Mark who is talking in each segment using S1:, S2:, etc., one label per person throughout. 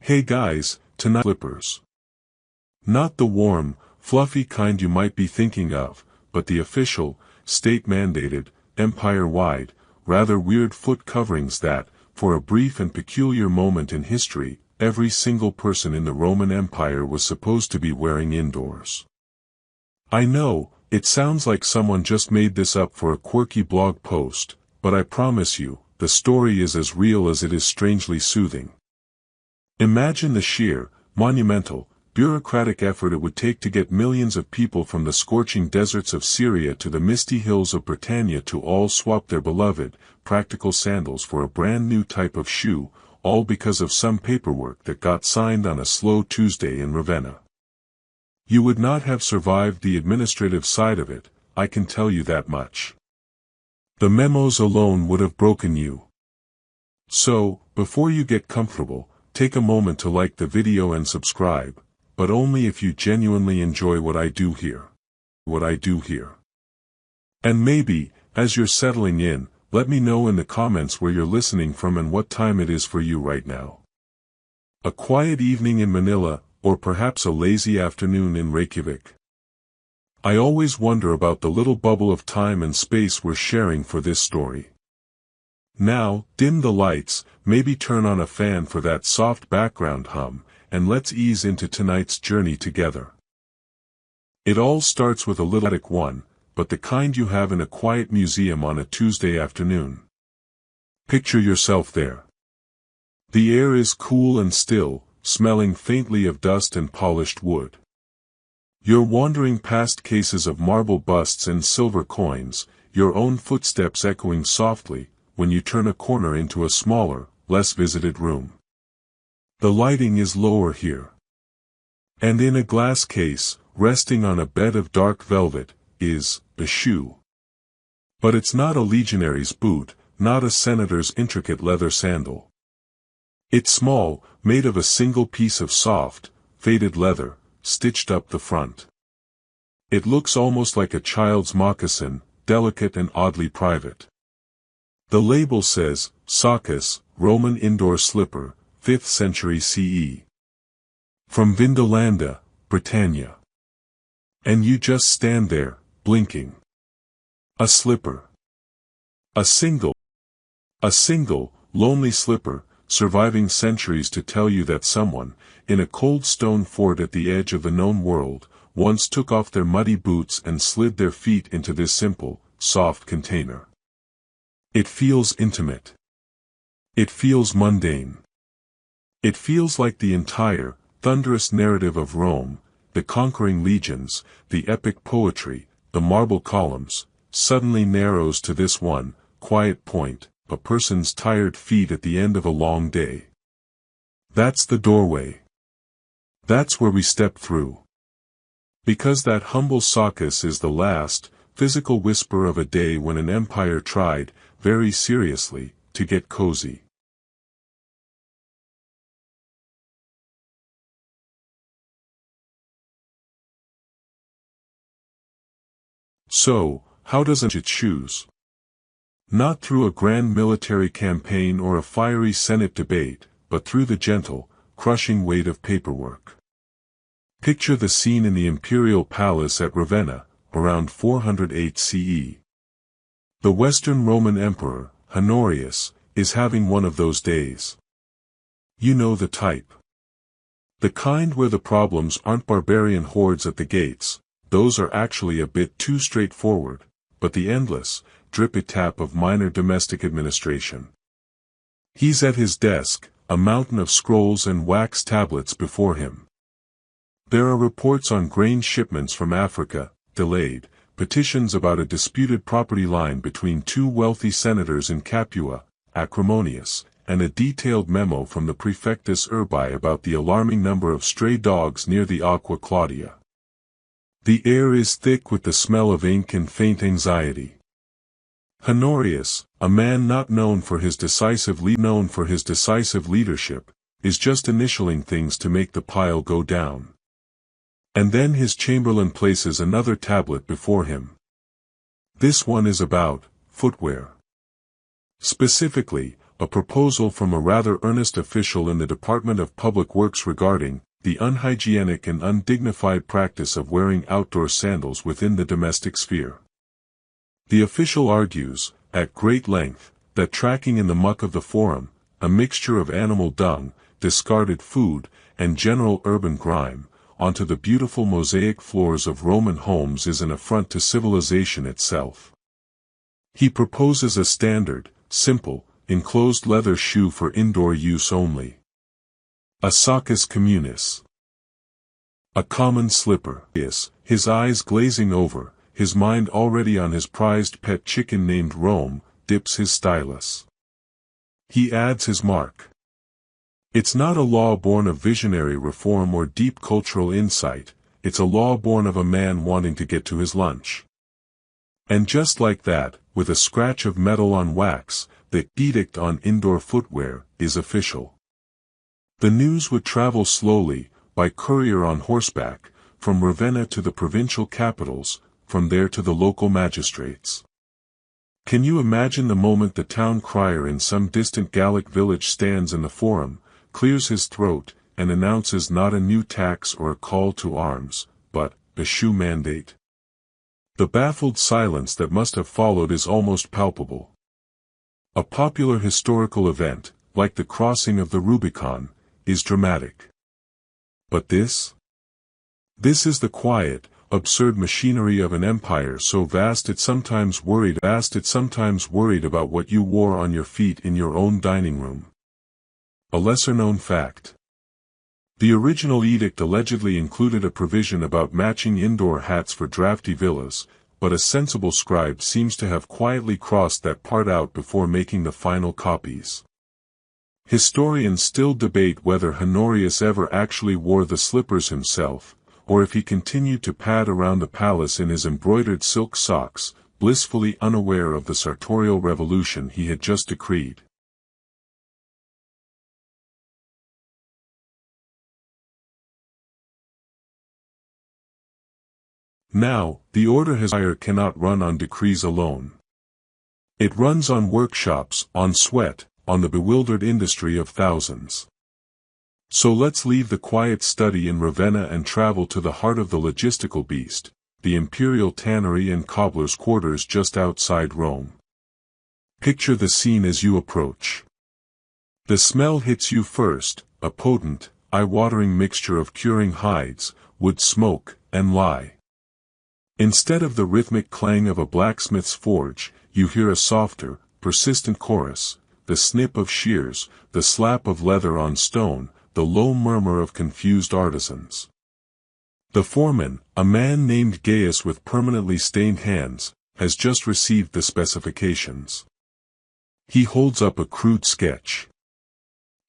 S1: Hey guys, tonight slippers. Not the warm, fluffy kind you might be thinking of, but the official, state-mandated, empire-wide, rather weird foot coverings that, for a brief and peculiar moment in history, every single person in the Roman Empire was supposed to be wearing indoors. I know, it sounds like someone just made this up for a quirky blog post, but I promise you, the story is as real as it is strangely soothing. Imagine the sheer, monumental, bureaucratic effort it would take to get millions of people from the scorching deserts of Syria to the misty hills of Britannia to all swap their beloved, practical sandals for a brand new type of shoe, all because of some paperwork that got signed on a slow Tuesday in Ravenna. You would not have survived the administrative side of it, I can tell you that much. The memos alone would have broken you. So, before you get comfortable, take a moment to like the video and subscribe, but only if you genuinely enjoy what I do here. And maybe, as you're settling in, let me know in the comments where you're listening from and what time it is for you right now. A quiet evening in Manila, or perhaps a lazy afternoon in Reykjavik. I always wonder about the little bubble of time and space we're sharing for this story. Now, dim the lights, maybe turn on a fan for that soft background hum, and let's ease into tonight's journey together. It all starts with a little attic one, but the kind you have in a quiet museum on a Tuesday afternoon. Picture yourself there. The air is cool and still, smelling faintly of dust and polished wood. You're wandering past cases of marble busts and silver coins, your own footsteps echoing softly, when you turn a corner into a smaller, less visited room. The lighting is lower here. And in a glass case, resting on a bed of dark velvet, is a shoe. But it's not a legionary's boot, not a senator's intricate leather sandal. It's small, made of a single piece of soft, faded leather, stitched up the front. It looks almost like a child's moccasin, delicate and oddly private. The label says, soccus, Roman indoor slipper, 5th century CE. From Vindolanda, Britannia. And you just stand there, blinking. A slipper. A single, lonely slipper, surviving centuries to tell you that someone, in a cold stone fort at the edge of the known world, once took off their muddy boots and slid their feet into this simple, soft container. It feels intimate. It feels mundane. It feels like the entire, thunderous narrative of Rome, the conquering legions, the epic poetry, the marble columns, suddenly narrows to this one, quiet point, a person's tired feet at the end of a long day. That's the doorway. That's where we step through. Because that humble soccus is the last, physical whisper of a day when an empire tried, very seriously, to get cozy. So, how does it choose? Not through a grand military campaign or a fiery Senate debate, but through the gentle, crushing weight of paperwork. Picture the scene in the Imperial Palace at Ravenna, around 408 CE. The Western Roman Emperor, Honorius, is having one of those days. You know the type. The kind where the problems aren't barbarian hordes at the gates, those are actually a bit too straightforward, but the endless, drippy tap of minor domestic administration. He's at his desk, a mountain of scrolls and wax tablets before him. There are reports on grain shipments from Africa, delayed, petitions about a disputed property line between two wealthy senators in Capua, acrimonious, and a detailed memo from the Praefectus Urbi about the alarming number of stray dogs near the Aqua Claudia. The air is thick with the smell of ink and faint anxiety. Honorius, a man not known for his decisive leadership, is just initialing things to make the pile go down. And then his chamberlain places another tablet before him. This one is about footwear. Specifically, a proposal from a rather earnest official in the Department of Public Works regarding the unhygienic and undignified practice of wearing outdoor sandals within the domestic sphere. The official argues, at great length, that tracking in the muck of the forum, a mixture of animal dung, discarded food, and general urban grime, onto the beautiful mosaic floors of Roman homes is an affront to civilization itself. He proposes a standard, simple, enclosed leather shoe for indoor use only. A soccus communis. A common slipper. Yes, his eyes glazing over, his mind already on his prized pet chicken named Rome, dips his stylus. He adds his mark. It's not a law born of visionary reform or deep cultural insight, it's a law born of a man wanting to get to his lunch. And just like that, with a scratch of metal on wax, the Edict on Indoor Footwear is official. The news would travel slowly, by courier on horseback, from Ravenna to the provincial capitals, from there to the local magistrates. Can you imagine the moment the town crier in some distant Gallic village stands in the forum, clears his throat, and announces not a new tax or a call to arms, but a shoe mandate? The baffled silence that must have followed is almost palpable. A popular historical event, like the crossing of the Rubicon, is dramatic. But this? This is the quiet, absurd machinery of an empire so vast it sometimes worried about what you wore on your feet in your own dining room. A lesser-known fact. The original edict allegedly included a provision about matching indoor hats for drafty villas, but a sensible scribe seems to have quietly crossed that part out before making the final copies. Historians still debate whether Honorius ever actually wore the slippers himself, or if he continued to pad around the palace in his embroidered silk socks, blissfully unaware of the sartorial revolution he had just decreed. Now, the order cannot run on decrees alone. It runs on workshops, on sweat, on the bewildered industry of thousands. So let's leave the quiet study in Ravenna and travel to the heart of the logistical beast, the Imperial Tannery and cobbler's quarters just outside Rome. Picture the scene as you approach. The smell hits you first, a potent, eye-watering mixture of curing hides, wood smoke, and lye. Instead of the rhythmic clang of a blacksmith's forge, you hear a softer, persistent chorus, the snip of shears, the slap of leather on stone, the low murmur of confused artisans. The foreman, a man named Gaius with permanently stained hands, has just received the specifications. He holds up a crude sketch.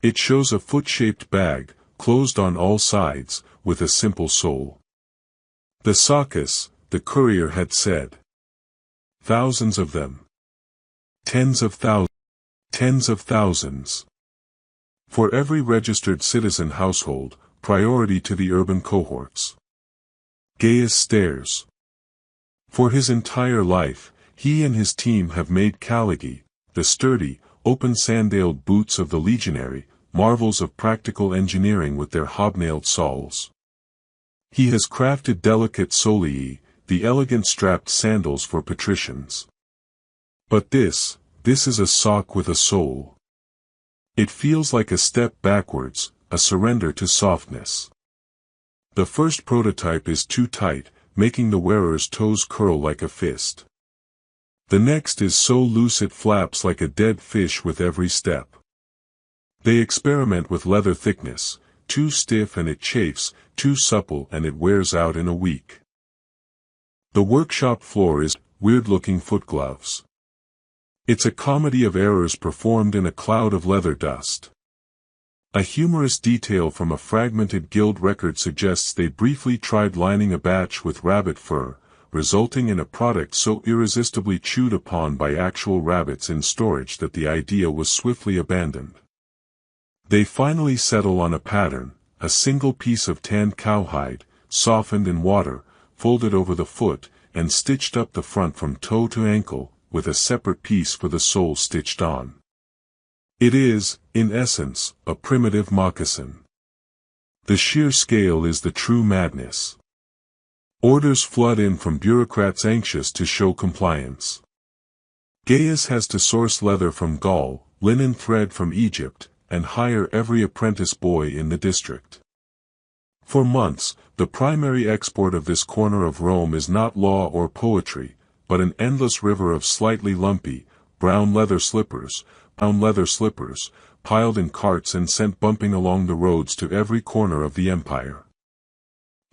S1: It shows a foot-shaped bag, closed on all sides, with a simple sole. The soccus, the courier had said. Thousands of them. Tens of thousands. For every registered citizen household, priority to the urban cohorts. Gaius stares. For his entire life, he and his team have made Calcei, the sturdy, open-sandaled boots of the Legionary, marvels of practical engineering with their hobnailed soles. He has crafted delicate solii, the elegant strapped sandals for patricians. But this is a sock with a sole. It feels like a step backwards, a surrender to softness. The first prototype is too tight, making the wearer's toes curl like a fist. The next is so loose it flaps like a dead fish with every step. They experiment with leather thickness, too stiff and it chafes, too supple and it wears out in a week. The workshop floor is weird-looking footgloves. It's a comedy of errors performed in a cloud of leather dust. A humorous detail from a fragmented guild record suggests they briefly tried lining a batch with rabbit fur, resulting in a product so irresistibly chewed upon by actual rabbits in storage that the idea was swiftly abandoned. They finally settle on a pattern, a single piece of tanned cowhide, softened in water, folded over the foot, and stitched up the front from toe to ankle, with a separate piece for the sole stitched on. It is, in essence, a primitive moccasin. The sheer scale is the true madness. Orders flood in from bureaucrats anxious to show compliance. Gaius has to source leather from Gaul, linen thread from Egypt, and hire every apprentice boy in the district. For months, the primary export of this corner of Rome is not law or poetry, but an endless river of slightly lumpy, brown leather slippers, piled in carts and sent bumping along the roads to every corner of the empire.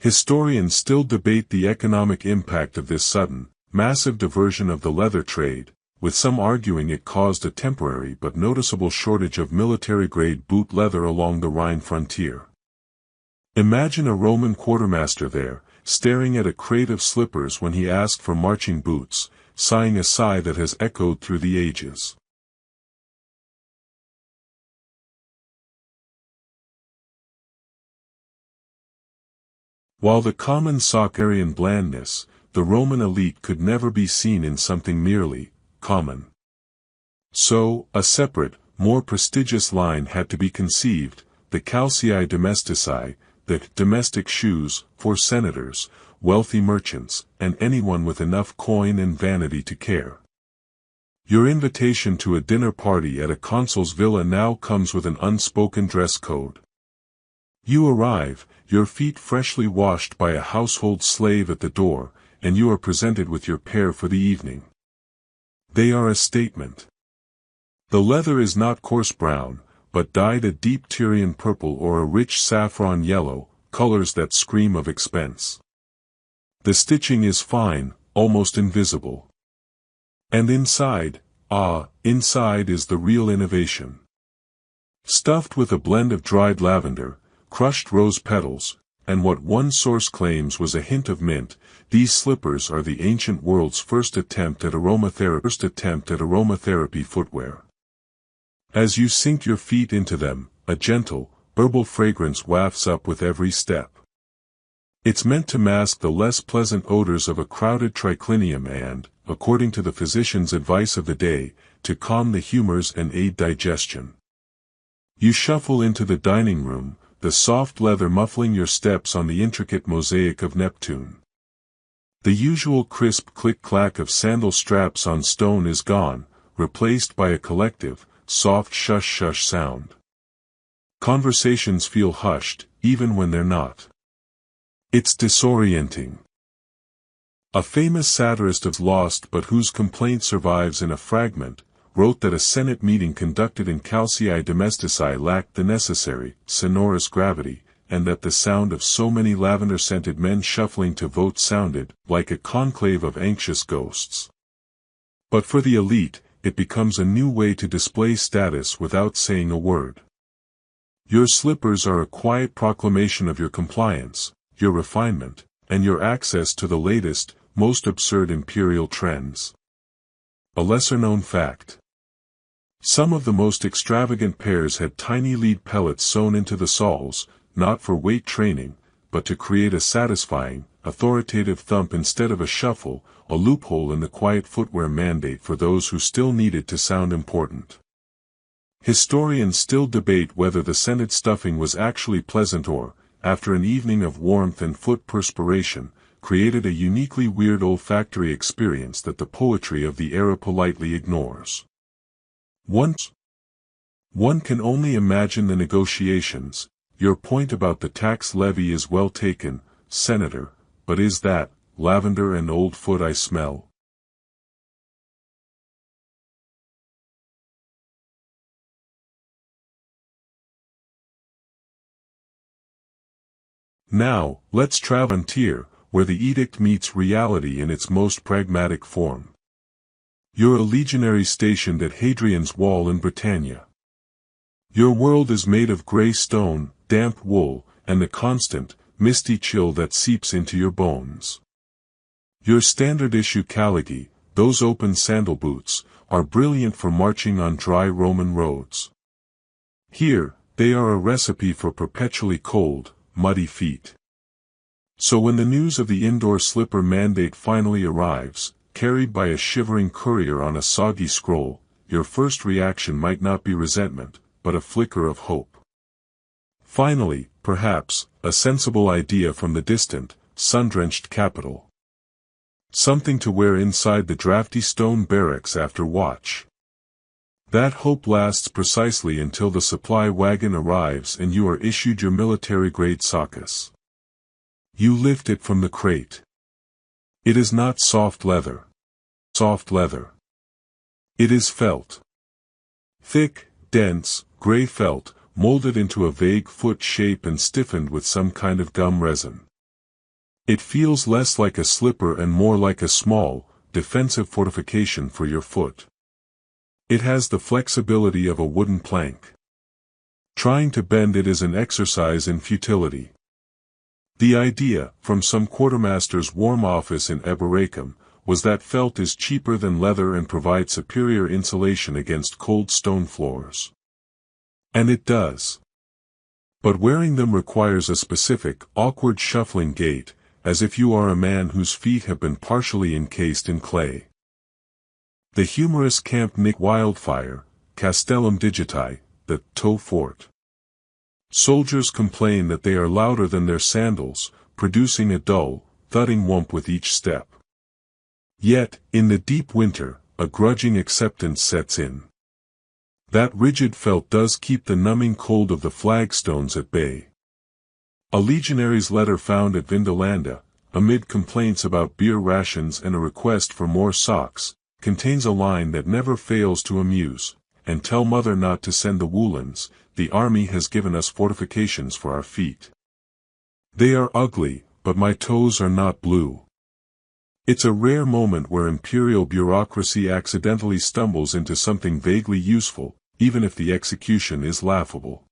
S1: Historians still debate the economic impact of this sudden, massive diversion of the leather trade, with some arguing it caused a temporary but noticeable shortage of military-grade boot leather along the Rhine frontier. Imagine a Roman quartermaster there, staring at a crate of slippers when he asked for marching boots, sighing a sigh that has echoed through the ages. While the common soccarian blandness, the Roman elite could never be seen in something merely common. So, a separate, more prestigious line had to be conceived, the Calcei Domestici, the domestic shoes, for senators, wealthy merchants, and anyone with enough coin and vanity to care. Your invitation to a dinner party at a consul's villa now comes with an unspoken dress code. You arrive, your feet freshly washed by a household slave at the door, and you are presented with your pair for the evening. They are a statement. The leather is not coarse brown, but dyed a deep Tyrian purple or a rich saffron yellow, colors that scream of expense. The stitching is fine, almost invisible. And inside is the real innovation. Stuffed with a blend of dried lavender, crushed rose petals, and what one source claims was a hint of mint, these slippers are the ancient world's first attempt at aromatherapy footwear. As you sink your feet into them, a gentle, herbal fragrance wafts up with every step. It's meant to mask the less pleasant odors of a crowded triclinium and, according to the physician's advice of the day, to calm the humors and aid digestion. You shuffle into the dining room, the soft leather muffling your steps on the intricate mosaic of Neptune. The usual crisp click-clack of sandal straps on stone is gone, replaced by a collective, soft shush-shush sound. Conversations feel hushed, even when they're not. It's disorienting. A famous satirist of Lost but whose complaint survives in a fragment, wrote that a Senate meeting conducted in Calcei Domestici lacked the necessary, sonorous gravity, and that the sound of so many lavender-scented men shuffling to vote sounded like a conclave of anxious ghosts. But for the elite, it becomes a new way to display status without saying a word. Your slippers are a quiet proclamation of your compliance, your refinement, and your access to the latest, most absurd imperial trends. A lesser-known fact. Some of the most extravagant pairs had tiny lead pellets sewn into the soles, not for weight training, but to create a satisfying, authoritative thump instead of a shuffle, a loophole in the quiet footwear mandate for those who still needed to sound important. Historians still debate whether the scented stuffing was actually pleasant or, after an evening of warmth and foot perspiration, created a uniquely weird olfactory experience that the poetry of the era politely ignores. One can only imagine the negotiations. Your point about the tax levy is well taken, Senator, but is that lavender and old foot I smell? Now, let's travel frontier, where the edict meets reality in its most pragmatic form. You're a legionary stationed at Hadrian's Wall in Britannia. Your world is made of grey stone, damp wool, and the constant, misty chill that seeps into your bones. Your standard-issue Calcei, those open sandal boots, are brilliant for marching on dry Roman roads. Here, they are a recipe for perpetually cold, muddy feet. So when the news of the indoor slipper mandate finally arrives, carried by a shivering courier on a soggy scroll, your first reaction might not be resentment, but a flicker of hope. Finally, perhaps, a sensible idea from the distant, sun-drenched capital. Something to wear inside the drafty stone barracks after watch. That hope lasts precisely until the supply wagon arrives and you are issued your military-grade soccus. You lift it from the crate. It is not soft leather. Soft leather. It is felt. Thick, dense, gray felt, molded into a vague foot shape and stiffened with some kind of gum resin. It feels less like a slipper and more like a small, defensive fortification for your foot. It has the flexibility of a wooden plank. Trying to bend it is an exercise in futility. The idea, from some quartermaster's warm office in Eboracum, was that felt is cheaper than leather and provides superior insulation against cold stone floors. And it does. But wearing them requires a specific, awkward shuffling gait, as if you are a man whose feet have been partially encased in clay. The humorous Camp Nick Wildfire, Castellum Digiti, the toe fort. Soldiers complain that they are louder than their sandals, producing a dull, thudding whump with each step. Yet, in the deep winter, a grudging acceptance sets in. That rigid felt does keep the numbing cold of the flagstones at bay. A legionary's letter found at Vindolanda, amid complaints about beer rations and a request for more socks, contains a line that never fails to amuse, and tell mother not to send the woolens, the army has given us fortifications for our feet. They are ugly, but my toes are not blue. It's a rare moment where imperial bureaucracy accidentally stumbles into something vaguely useful, even if the execution is laughable.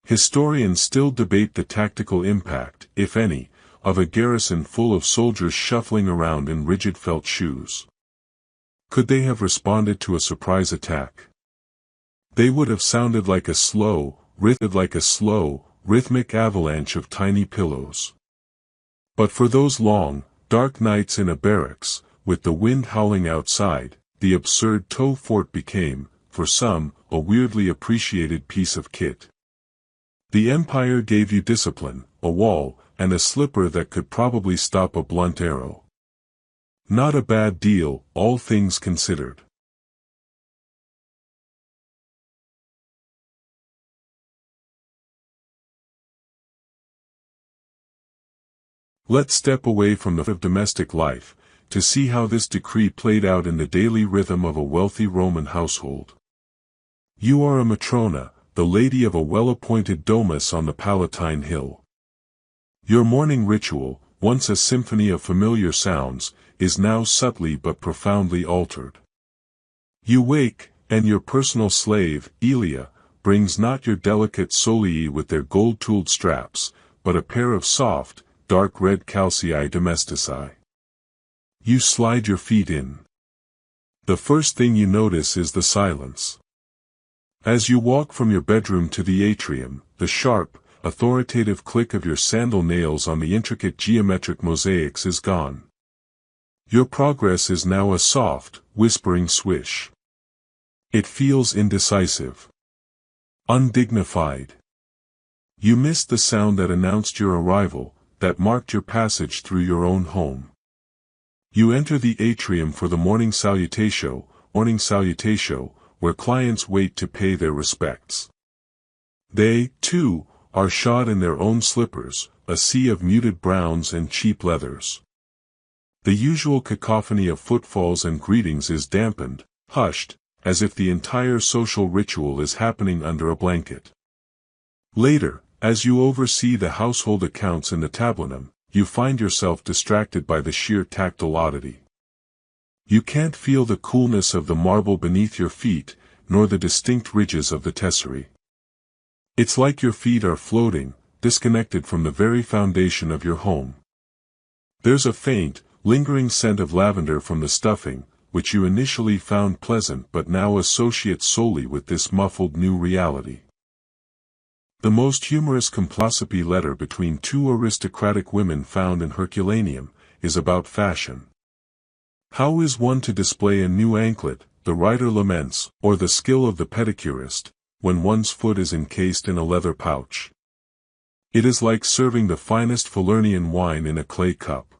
S1: Historians still debate the tactical impact, if any, of a garrison full of soldiers shuffling around in rigid felt shoes. Could they have responded to a surprise attack? They would have sounded like a slow, rhythmic avalanche of tiny pillows. But for those long, dark nights in a barracks, with the wind howling outside, the absurd toe fort became, for some, a weirdly appreciated piece of kit. The Empire gave you discipline, a wall, and a slipper that could probably stop a blunt arrow. Not a bad deal, all things considered. Let's step away from the of domestic life, to see how this decree played out in the daily rhythm of a wealthy Roman household. You are a matrona, the lady of a well-appointed domus on the Palatine Hill. Your morning ritual, once a symphony of familiar sounds, is now subtly but profoundly altered. You wake, and your personal slave, Elia, brings not your delicate solii with their gold-tooled straps, but a pair of soft, dark red Calcei Domestici. You slide your feet in. The first thing you notice is the silence. As you walk from your bedroom to the atrium, the sharp, authoritative click of your sandal nails on the intricate geometric mosaics is gone. Your progress is now a soft, whispering swish. It feels indecisive. Undignified. You missed the sound that announced your arrival, that marked your passage through your own home. You enter the atrium for the morning salutatio, where clients wait to pay their respects. They, too, are shod in their own slippers, a sea of muted browns and cheap leathers. The usual cacophony of footfalls and greetings is dampened, hushed, as if the entire social ritual is happening under a blanket. Later, as you oversee the household accounts in the tablinum, you find yourself distracted by the sheer tactile oddity. You can't feel the coolness of the marble beneath your feet, nor the distinct ridges of the tesserae. It's like your feet are floating, disconnected from the very foundation of your home. There's a faint, lingering scent of lavender from the stuffing, which you initially found pleasant but now associate solely with this muffled new reality. The most humorous complacipi letter between two aristocratic women found in Herculaneum is about fashion. How is one to display a new anklet, the writer laments, or the skill of the pedicurist, when one's foot is encased in a leather pouch. It is like serving the finest Falernian wine in a clay cup.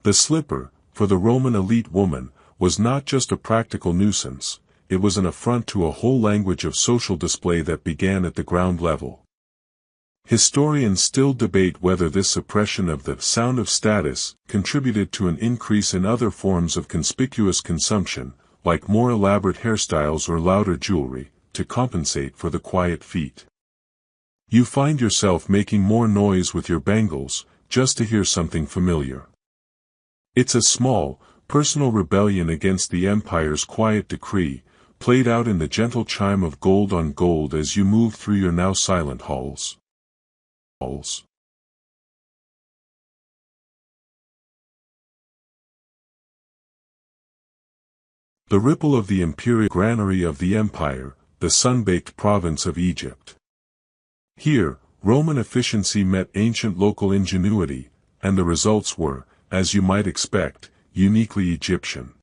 S1: The slipper, for the Roman elite woman, was not just a practical nuisance, it was an affront to a whole language of social display that began at the ground level. Historians still debate whether this suppression of the sound of status contributed to an increase in other forms of conspicuous consumption, like more elaborate hairstyles or louder jewelry, to compensate for the quiet feet. You find yourself making more noise with your bangles, just to hear something familiar. It's a small, personal rebellion against the empire's quiet decree, played out in the gentle chime of gold on gold as you move through your now silent halls. The ripple of the imperial granary of the empire, the sun-baked province of Egypt. Here, Roman efficiency met ancient local ingenuity, and the results were, as you might expect, uniquely Egyptian.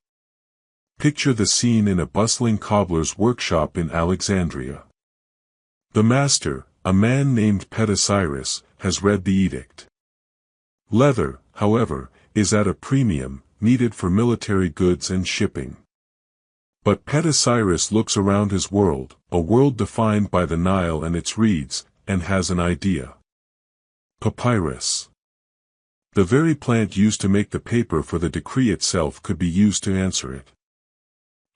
S1: Picture the scene in a bustling cobbler's workshop in Alexandria. The master, a man named Pedicyrus, has read the edict. Leather, however, is at a premium, needed for military goods and shipping. But Pedicyrus looks around his world, a world defined by the Nile and its reeds, and has an idea. Papyrus. The very plant used to make the paper for the decree itself could be used to answer it.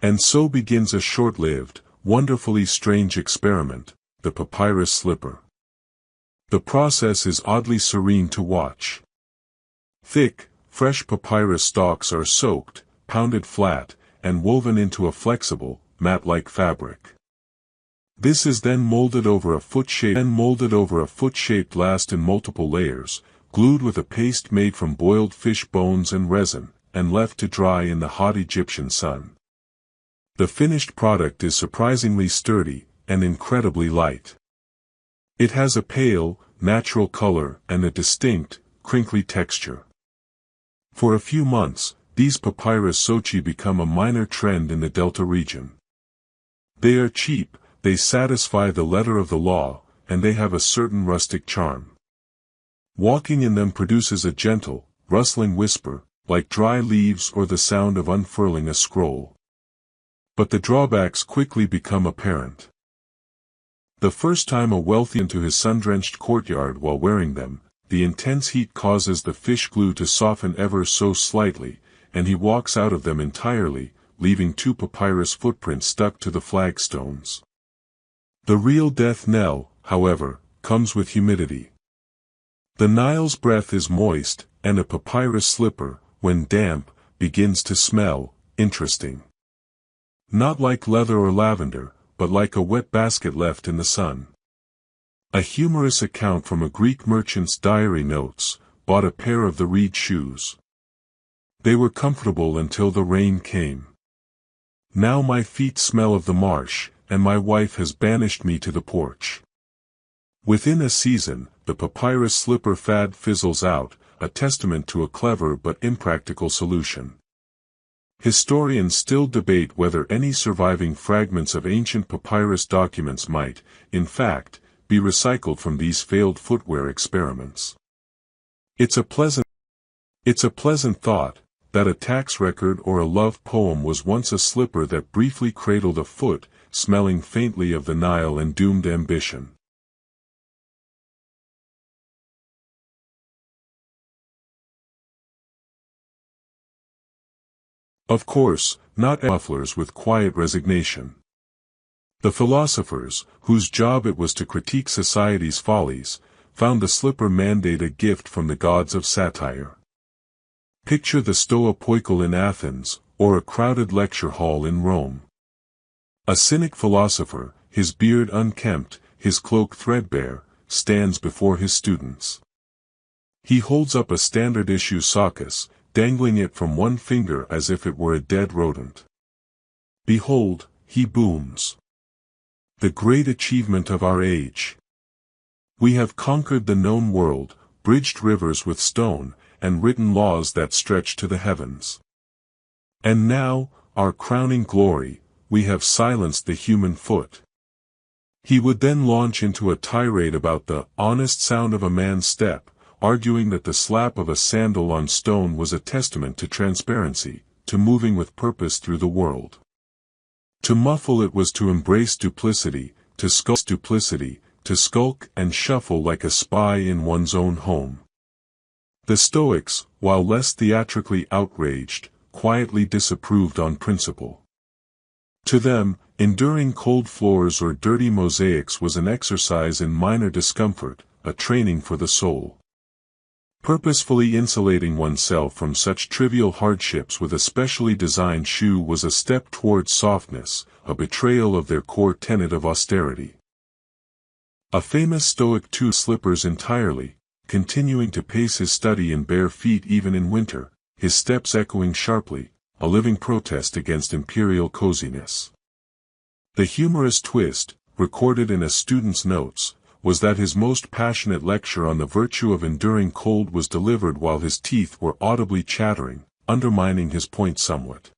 S1: And so begins a short-lived, wonderfully strange experiment, the papyrus slipper. The process is oddly serene to watch. Thick, fresh papyrus stalks are soaked, pounded flat, and woven into a flexible, mat-like fabric. This is then molded over a foot-shaped last in multiple layers, glued with a paste made from boiled fish bones and resin, and left to dry in the hot Egyptian sun. The finished product is surprisingly sturdy, and incredibly light. It has a pale, natural color and a distinct, crinkly texture. For a few months, these papyrus sochi become a minor trend in the Delta region. They are cheap, they satisfy the letter of the law, and they have a certain rustic charm. Walking in them produces a gentle, rustling whisper, like dry leaves or the sound of unfurling a scroll. But the drawbacks quickly become apparent. The first time a wealthy into his sun-drenched courtyard while wearing them, the intense heat causes the fish glue to soften ever so slightly, and he walks out of them entirely, leaving 2 papyrus footprints stuck to the flagstones. The real death knell, however, comes with humidity. The Nile's breath is moist, and a papyrus slipper, when damp, begins to smell interesting. Not like leather or lavender, but like a wet basket left in the sun. A humorous account from a Greek merchant's diary notes, bought a pair of the reed shoes. They were comfortable until the rain came. Now my feet smell of the marsh, and my wife has banished me to the porch. Within a season, the papyrus slipper fad fizzles out, a testament to a clever but impractical solution. Historians still debate whether any surviving fragments of ancient papyrus documents might, in fact, be recycled from these failed footwear experiments. It's a pleasant thought, that a tax record or a love poem was once a slipper that briefly cradled a foot, smelling faintly of the Nile and doomed ambition. Of course, not mufflers with quiet resignation. The philosophers, whose job it was to critique society's follies, found the slipper mandate a gift from the gods of satire. Picture the Stoa Poikile in Athens, or a crowded lecture hall in Rome. A cynic philosopher, his beard unkempt, his cloak threadbare, stands before his students. He holds up a standard-issue soccus, dangling it from one finger as if it were a dead rodent. Behold, he booms. The great achievement of our age. We have conquered the known world, bridged rivers with stone, and written laws that stretch to the heavens. And now, our crowning glory, we have silenced the human foot." He would then launch into a tirade about the honest sound of a man's step, arguing that the slap of a sandal on stone was a testament to transparency, to moving with purpose through the world. To muffle it was to embrace duplicity, to skulk and shuffle like a spy in one's own home. The Stoics, while less theatrically outraged, quietly disapproved on principle. To them, enduring cold floors or dirty mosaics was an exercise in minor discomfort, a training for the soul. Purposefully insulating oneself from such trivial hardships with a specially designed shoe was a step towards softness, a betrayal of their core tenet of austerity. A famous Stoic too slippers entirely, continuing to pace his study in bare feet even in winter, his steps echoing sharply, a living protest against imperial coziness. The humorous twist, recorded in a student's notes, was that his most passionate lecture on the virtue of enduring cold was delivered while his teeth were audibly chattering, undermining his point somewhat.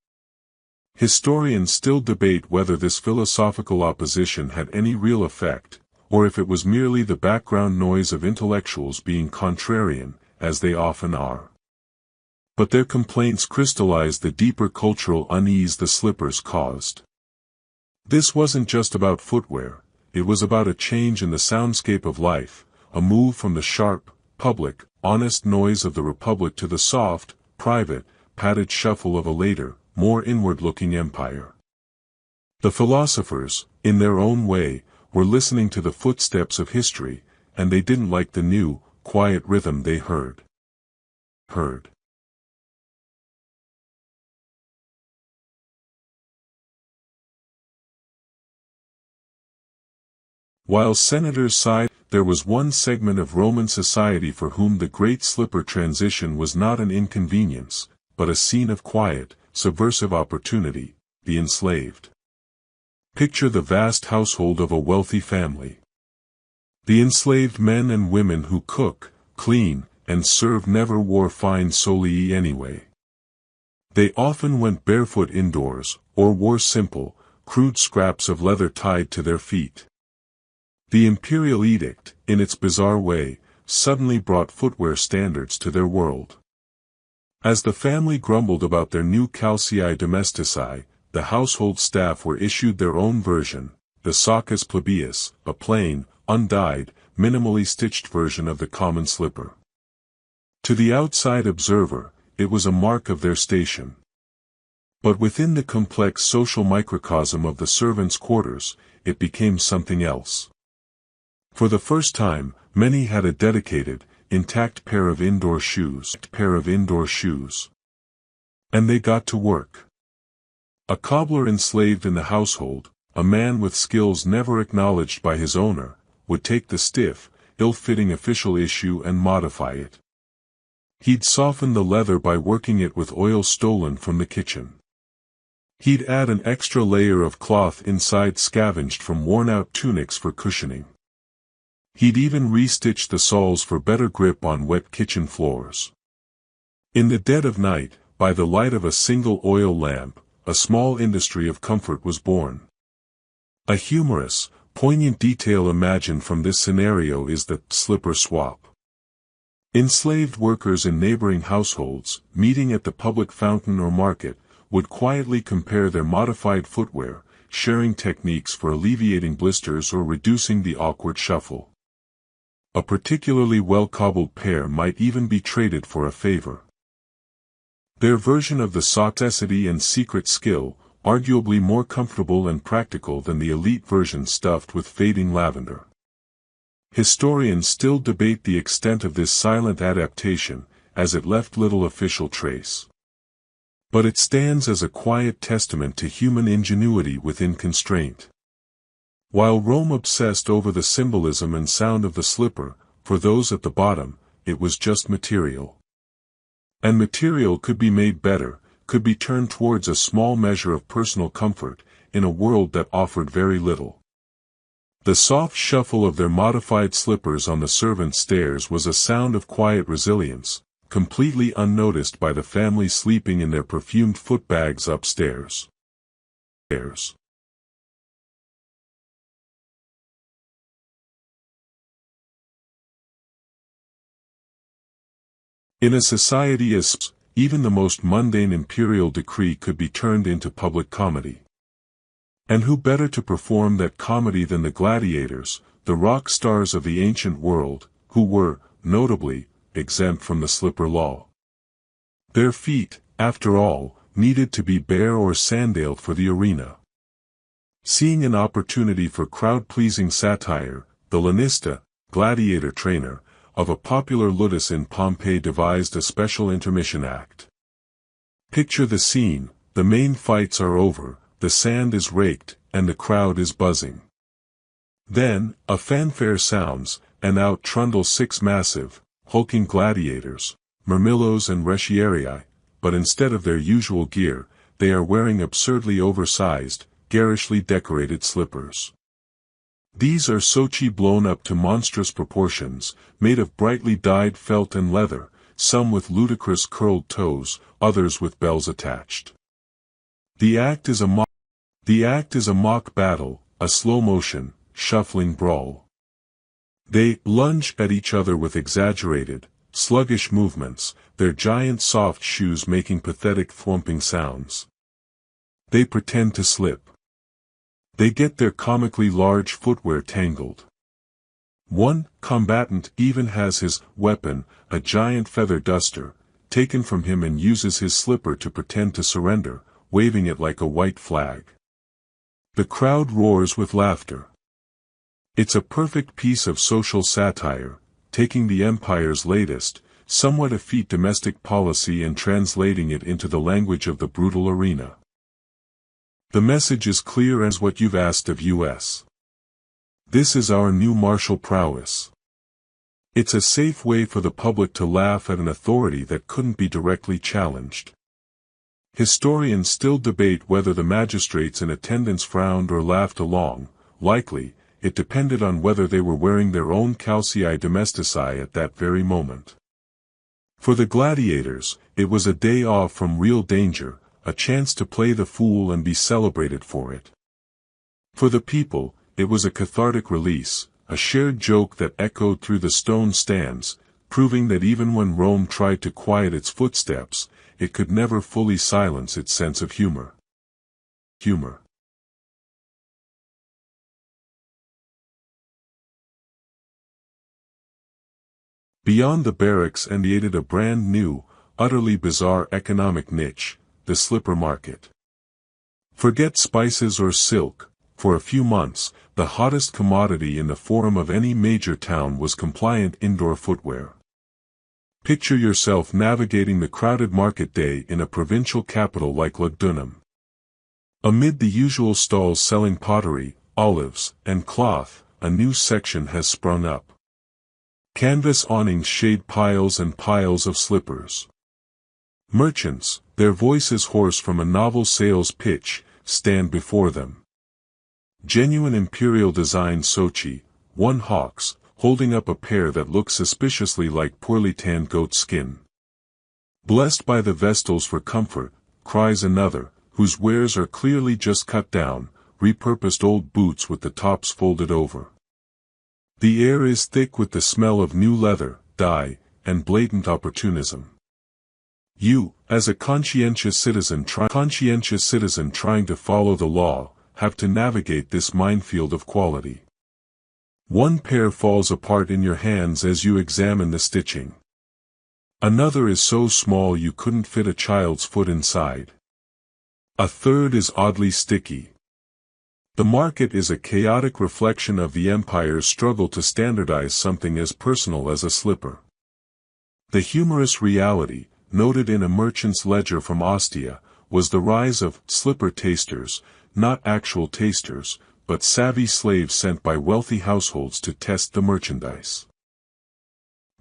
S1: Historians still debate whether this philosophical opposition had any real effect, or if it was merely the background noise of intellectuals being contrarian, as they often are. But their complaints crystallized the deeper cultural unease the slippers caused. This wasn't just about footwear, it was about a change in the soundscape of life, a move from the sharp, public, honest noise of the Republic to the soft, private, padded shuffle of a later, more inward-looking empire. The philosophers, in their own way, were listening to the footsteps of history, and they didn't like the new, quiet rhythm they heard. While senators sighed, there was one segment of Roman society for whom the great slipper transition was not an inconvenience, but a scene of quiet, subversive opportunity: the enslaved. Picture the vast household of a wealthy family. The enslaved men and women who cook, clean, and serve never wore fine solii anyway. They often went barefoot indoors, or wore simple, crude scraps of leather tied to their feet. The Imperial Edict, in its bizarre way, suddenly brought footwear standards to their world. As the family grumbled about their new Calcei Domestici, the household staff were issued their own version, the soccus plebeius, a plain, undyed, minimally stitched version of the common slipper. To the outside observer, it was a mark of their station. But within the complex social microcosm of the servants' quarters, it became something else. For the first time, many had a dedicated, intact pair of indoor shoes. And they got to work. A cobbler enslaved in the household, a man with skills never acknowledged by his owner, would take the stiff, ill-fitting official issue and modify it. He'd soften the leather by working it with oil stolen from the kitchen. He'd add an extra layer of cloth inside scavenged from worn-out tunics for cushioning. He'd even re-stitch the soles for better grip on wet kitchen floors. In the dead of night, by the light of a single oil lamp, a small industry of comfort was born. A humorous, poignant detail imagined from this scenario is the slipper swap. Enslaved workers in neighboring households, meeting at the public fountain or market, would quietly compare their modified footwear, sharing techniques for alleviating blisters or reducing the awkward shuffle. A particularly well-cobbled pair might even be traded for a favor. Their version of the soccusity and secret skill, arguably more comfortable and practical than the elite version stuffed with fading lavender. Historians still debate the extent of this silent adaptation, as it left little official trace. But it stands as a quiet testament to human ingenuity within constraint. While Rome obsessed over the symbolism and sound of the slipper, for those at the bottom, it was just material. And material could be made better, could be turned towards a small measure of personal comfort, in a world that offered very little. The soft shuffle of their modified slippers on the servants' stairs was a sound of quiet resilience, completely unnoticed by the family sleeping in their perfumed footbags upstairs. In a society as even the most mundane imperial decree could be turned into public comedy. And who better to perform that comedy than the gladiators, the rock stars of the ancient world, who were, notably, exempt from the slipper law. Their feet, after all, needed to be bare or sandaled for the arena. Seeing an opportunity for crowd-pleasing satire, the lanista, gladiator trainer, of a popular ludus in Pompeii devised a special intermission act. Picture the scene: the main fights are over, the sand is raked, and the crowd is buzzing. Then, a fanfare sounds, and out trundle 6 massive, hulking gladiators, murmillos and retiarii, but instead of their usual gear, they are wearing absurdly oversized, garishly decorated slippers. These are soccus blown up to monstrous proportions, made of brightly dyed felt and leather, some with ludicrous curled toes, others with bells attached. The act is a mock battle, a slow-motion, shuffling brawl. They lunge at each other with exaggerated, sluggish movements, their giant soft shoes making pathetic thwomping sounds. They pretend to slip. They get their comically large footwear tangled. One combatant even has his weapon, a giant feather duster, taken from him and uses his slipper to pretend to surrender, waving it like a white flag. The crowd roars with laughter. It's a perfect piece of social satire, taking the empire's latest, somewhat effete domestic policy and translating it into the language of the brutal arena. The message is clear as what you've asked of us. This is our new martial prowess. It's a safe way for the public to laugh at an authority that couldn't be directly challenged. Historians still debate whether the magistrates in attendance frowned or laughed along. Likely, it depended on whether they were wearing their own Calcei Domestici at that very moment. For the gladiators, it was a day off from real danger, a chance to play the fool and be celebrated for it. For the people, it was a cathartic release, a shared joke that echoed through the stone stands, proving that even when Rome tried to quiet its footsteps, it could never fully silence its sense of humor. Beyond the barracks created a brand new, utterly bizarre economic niche, the slipper market. Forget spices or silk, for a few months, the hottest commodity in the forum of any major town was compliant indoor footwear. Picture yourself navigating the crowded market day in a provincial capital like Lugdunum. Amid the usual stalls selling pottery, olives, and cloth, a new section has sprung up. Canvas awnings shade piles and piles of slippers. Merchants, their voices hoarse from a novel sales pitch, stand before them. Genuine imperial design soccus, one hawks, holding up a pair that looks suspiciously like poorly tanned goat skin. Blessed by the vestals for comfort, cries another, whose wares are clearly just cut down, repurposed old boots with the tops folded over. The air is thick with the smell of new leather, dye, and blatant opportunism. You, as a conscientious citizen trying to follow the law, have to navigate this minefield of quality. One pair falls apart in your hands as you examine the stitching. Another is so small you couldn't fit a child's foot inside. A third is oddly sticky. The market is a chaotic reflection of the empire's struggle to standardize something as personal as a slipper. The humorous reality, noted in a merchant's ledger from Ostia, was the rise of slipper tasters, not actual tasters, but savvy slaves sent by wealthy households to test the merchandise.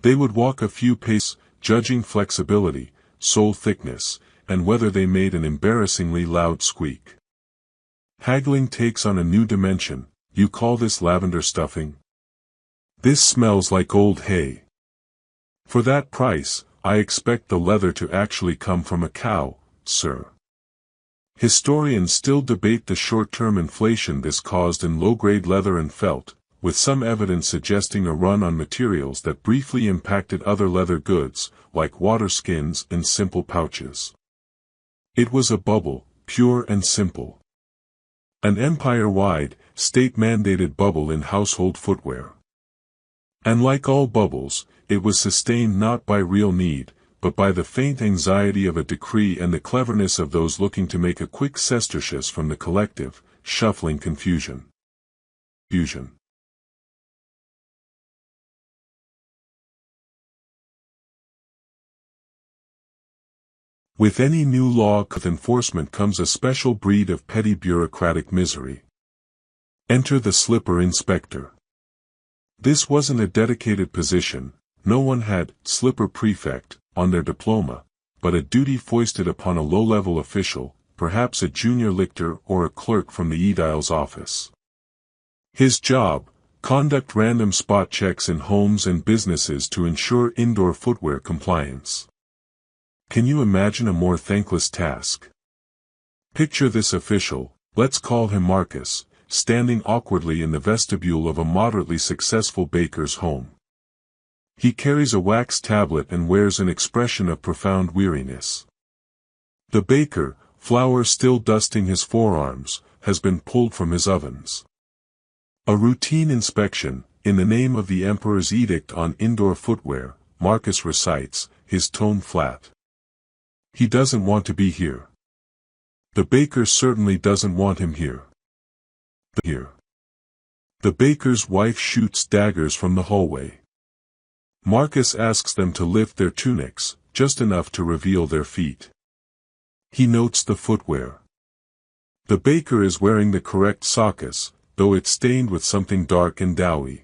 S1: They would walk a few paces, judging flexibility, sole thickness, and whether they made an embarrassingly loud squeak. Haggling takes on a new dimension. You call this lavender stuffing? This smells like old hay. For that price, I expect the leather to actually come from a cow, sir. Historians still debate the short-term inflation this caused in low-grade leather and felt, with some evidence suggesting a run on materials that briefly impacted other leather goods, like water skins and simple pouches. It was a bubble, pure and simple. An empire-wide, state-mandated bubble in household footwear. And like all bubbles, it was sustained not by real need, but by the faint anxiety of a decree and the cleverness of those looking to make a quick sestertius from the collective, shuffling confusion. With any new law with enforcement comes a special breed of petty bureaucratic misery. Enter the slipper inspector. This wasn't a dedicated position, no one had slipper prefect on their diploma, but a duty foisted upon a low-level official, perhaps a junior lictor or a clerk from the edile's office. His job: conduct random spot checks in homes and businesses to ensure indoor footwear compliance. Can you imagine a more thankless task? Picture this official, let's call him Marcus, standing awkwardly in the vestibule of a moderately successful baker's home. He carries a wax tablet and wears an expression of profound weariness. The baker, flour still dusting his forearms, has been pulled from his ovens. A routine inspection, in the name of the Emperor's Edict on Indoor Footwear, Marcus recites, his tone flat. He doesn't want to be here. The baker certainly doesn't want him here. The baker's wife shoots daggers from the hallway. Marcus asks them to lift their tunics, just enough to reveal their feet. He notes the footwear. The baker is wearing the correct soccus, though it's stained with something dark and doughy.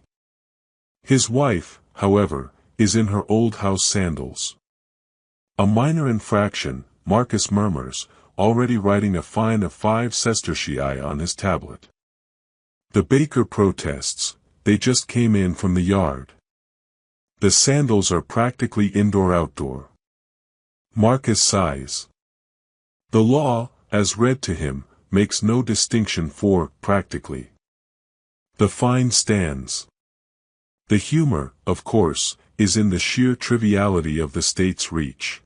S1: His wife, however, is in her old house sandals. A minor infraction, Marcus murmurs, already writing a fine of 5 sestertii on his tablet. The baker protests, they just came in from the yard. The sandals are practically indoor-outdoor. Marcus sighs. The law, as read to him, makes no distinction for practically. The fine stands. The humor, of course, is in the sheer triviality of the state's reach.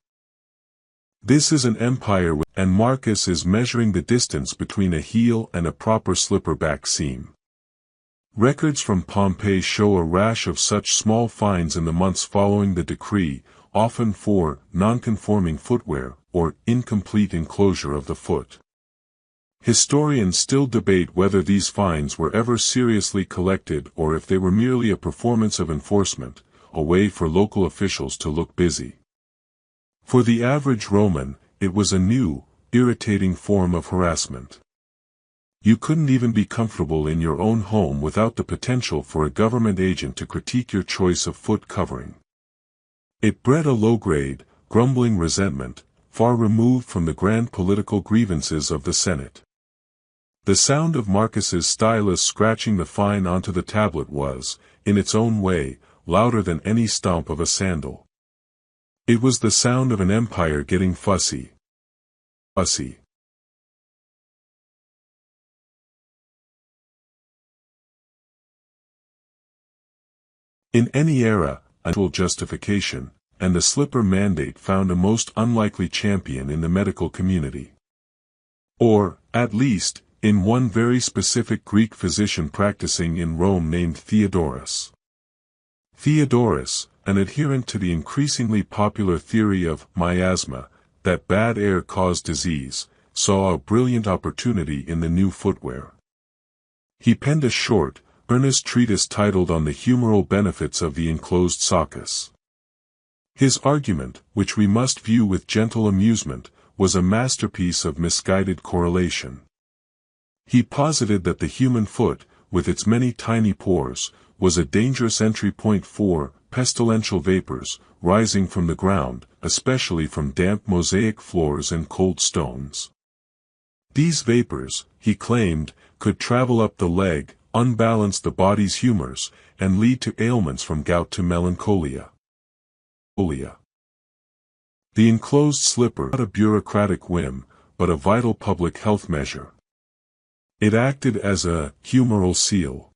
S1: This is an empire and Marcus is measuring the distance between a heel and a proper slipper back seam. Records from Pompeii show a rash of such small fines in the months following the decree, often for non-conforming footwear or incomplete enclosure of the foot. Historians still debate whether these fines were ever seriously collected or if they were merely a performance of enforcement, a way for local officials to look busy. For the average Roman, it was a new, irritating form of harassment. You couldn't even be comfortable in your own home without the potential for a government agent to critique your choice of foot covering. It bred a low-grade, grumbling resentment, far removed from the grand political grievances of the Senate. The sound of Marcus's stylus scratching the fine onto the tablet was, in its own way, louder than any stomp of a sandal. It was the sound of an empire getting fussy. In any era, actual justification, and the slipper mandate found a most unlikely champion in the medical community. Or, at least, in one very specific Greek physician practicing in Rome named Theodorus. Theodorus, an adherent to the increasingly popular theory of miasma, that bad air caused disease, saw a brilliant opportunity in the new footwear. He penned a short, earnest treatise titled On the Humoral Benefits of the Enclosed Soccus. His argument, which we must view with gentle amusement, was a masterpiece of misguided correlation. He posited that the human foot, with its many tiny pores, was a dangerous entry point for pestilential vapors, rising from the ground, especially from damp mosaic floors and cold stones. These vapors, he claimed, could travel up the leg, unbalance the body's humors, and lead to ailments from gout to melancholia. The enclosed slipper, not a bureaucratic whim, but a vital public health measure. It acted as a humoral seal.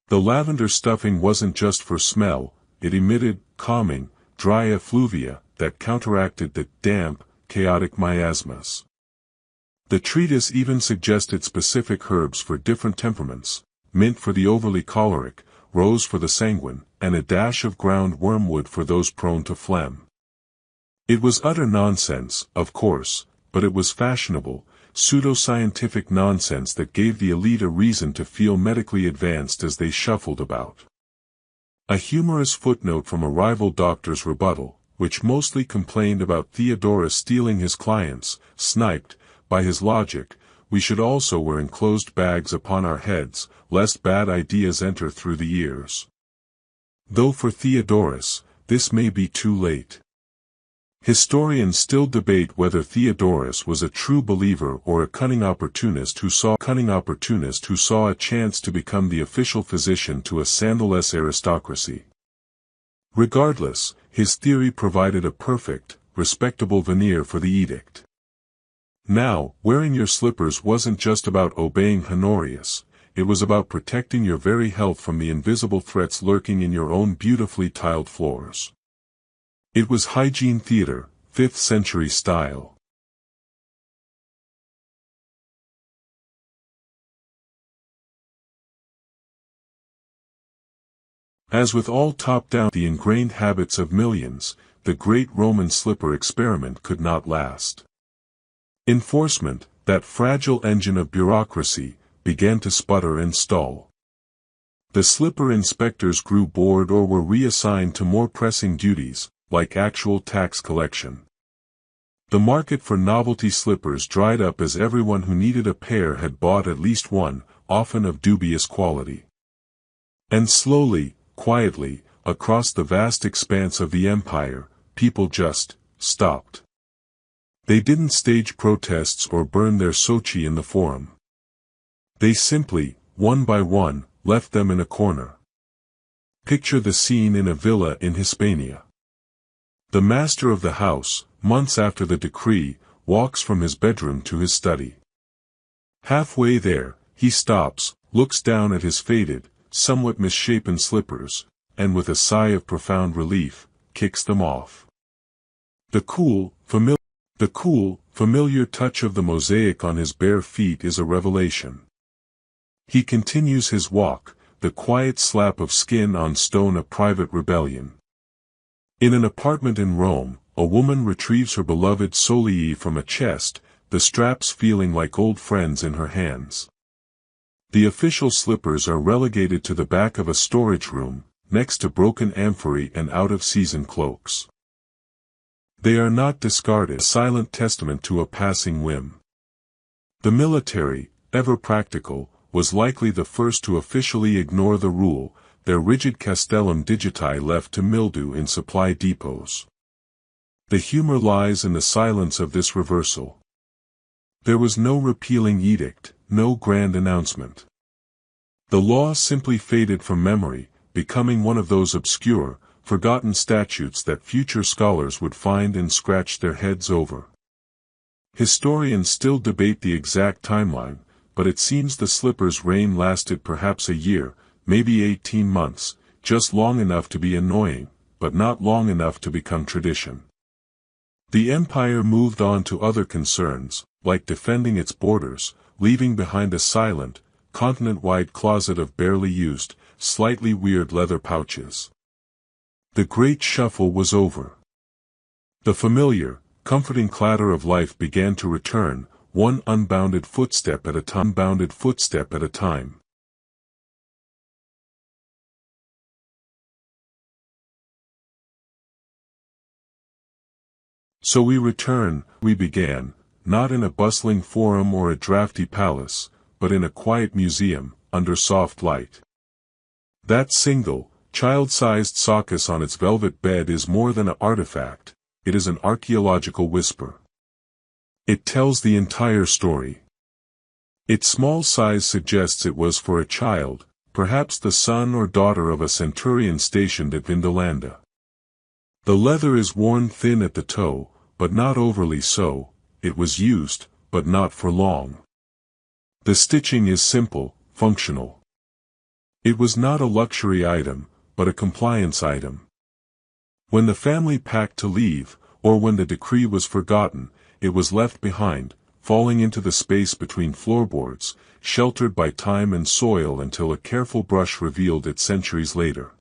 S1: The lavender stuffing wasn't just for smell, it emitted calming, dry effluvia that counteracted the damp, chaotic miasmas. The treatise even suggested specific herbs for different temperaments, mint for the overly choleric, rose for the sanguine, and a dash of ground wormwood for those prone to phlegm. It was utter nonsense, of course, but it was fashionable, pseudo-scientific nonsense that gave the elite a reason to feel medically advanced as they shuffled about. A humorous footnote from a rival doctor's rebuttal, which mostly complained about Theodorus stealing his clients, sniped, by his logic, we should also wear enclosed bags upon our heads, lest bad ideas enter through the ears. Though for Theodorus, this may be too late. Historians still debate whether Theodorus was a true believer or a cunning opportunist who saw a chance to become the official physician to a sandalless aristocracy. Regardless, his theory provided a perfect, respectable veneer for the edict. Now, wearing your slippers wasn't just about obeying Honorius, it was about protecting your very health from the invisible threats lurking in your own beautifully tiled floors. It was hygiene theater, 5th century style. As with all top-down the ingrained habits of millions, the great Roman slipper experiment could not last. Enforcement, that fragile engine of bureaucracy, began to sputter and stall. The slipper inspectors grew bored or were reassigned to more pressing duties, like actual tax collection. The market for novelty slippers dried up as everyone who needed a pair had bought at least one, often of dubious quality. And slowly, quietly, across the vast expanse of the empire, people just stopped. They didn't stage protests or burn their soci in the forum. They simply, one by one, left them in a corner. Picture the scene in a villa in Hispania. The master of the house, months after the decree, walks from his bedroom to his study. Halfway there, he stops, looks down at his faded, somewhat misshapen slippers, and with a sigh of profound relief, kicks them off. The cool, familiar touch of the mosaic on his bare feet is a revelation. He continues his walk, the quiet slap of skin on stone a private rebellion. In an apartment in Rome, a woman retrieves her beloved solii from a chest, the straps feeling like old friends in her hands. The official slippers are relegated to the back of a storage room, next to broken amphorae and out-of-season cloaks. They are not discarded, a silent testament to a passing whim. The military, ever practical, was likely the first to officially ignore the rule, their rigid castellum digiti left to mildew in supply depots. The humor lies in the silence of this reversal. There was no repealing edict, no grand announcement. The law simply faded from memory, becoming one of those obscure, forgotten statutes that future scholars would find and scratch their heads over. Historians still debate the exact timeline, but it seems the slipper's reign lasted perhaps a year, maybe 18 months, just long enough to be annoying, but not long enough to become tradition. The empire moved on to other concerns, like defending its borders, leaving behind a silent, continent-wide closet of barely used, slightly weird leather pouches. The great shuffle was over. The familiar, comforting clatter of life began to return, one unbounded footstep at a time. So we began, not in a bustling forum or a drafty palace, but in a quiet museum, under soft light. That single, child-sized soccus on its velvet bed is more than an artifact, it is an archaeological whisper. It tells the entire story. Its small size suggests it was for a child, perhaps the son or daughter of a centurion stationed at Vindolanda. The leather is worn thin at the toe, but not overly so. It was used, but not for long. The stitching is simple, functional. It was not a luxury item, but a compliance item. When the family packed to leave, or when the decree was forgotten, it was left behind, falling into the space between floorboards, sheltered by time and soil until a careful brush revealed it centuries later.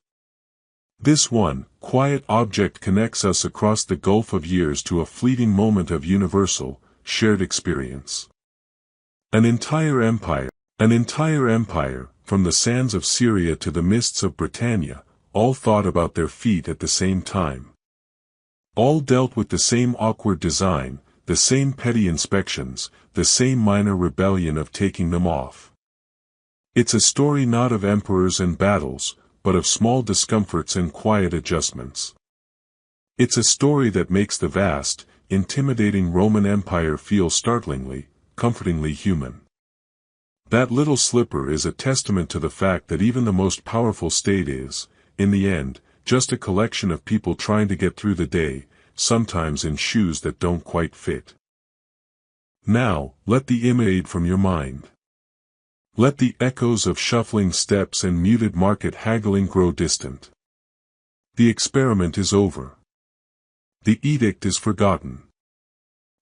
S1: This one, quiet object connects us across the gulf of years to a fleeting moment of universal, shared experience. An entire empire, from the sands of Syria to the mists of Britannia, all thought about their feet at the same time. All dealt with the same awkward design, the same petty inspections, the same minor rebellion of taking them off. It's a story not of emperors and battles, but of small discomforts and quiet adjustments. It's a story that makes the vast, intimidating Roman Empire feel startlingly, comfortingly human. That little slipper is a testament to the fact that even the most powerful state is, in the end, just a collection of people trying to get through the day, sometimes in shoes that don't quite fit. Now, let the image from your mind. Let the echoes of shuffling steps and muted market haggling grow distant. The experiment is over. The edict is forgotten.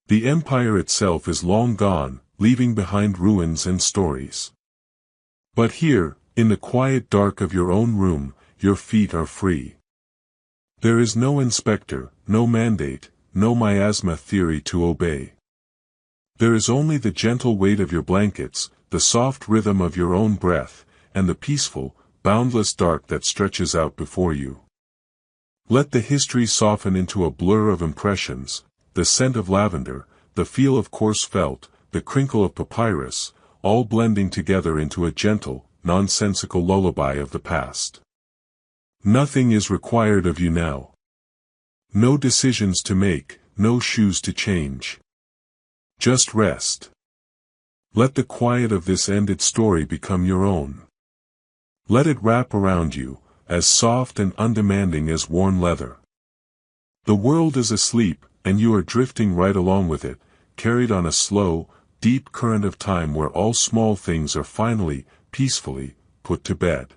S1: The empire itself is long gone, leaving behind ruins and stories. But here, in the quiet dark of your own room, your feet are free. There is no inspector, no mandate, no miasma theory to obey. There is only the gentle weight of your blankets, the soft rhythm of your own breath, and the peaceful, boundless dark that stretches out before you. Let the history soften into a blur of impressions, the scent of lavender, the feel of coarse felt, the crinkle of papyrus, all blending together into a gentle, nonsensical lullaby of the past. Nothing is required of you now. No decisions to make, no shoes to change. Just rest. Let the quiet of this ended story become your own. Let it wrap around you, as soft and undemanding as worn leather. The world is asleep, and you are drifting right along with it, carried on a slow, deep current of time where all small things are finally, peacefully, put to bed.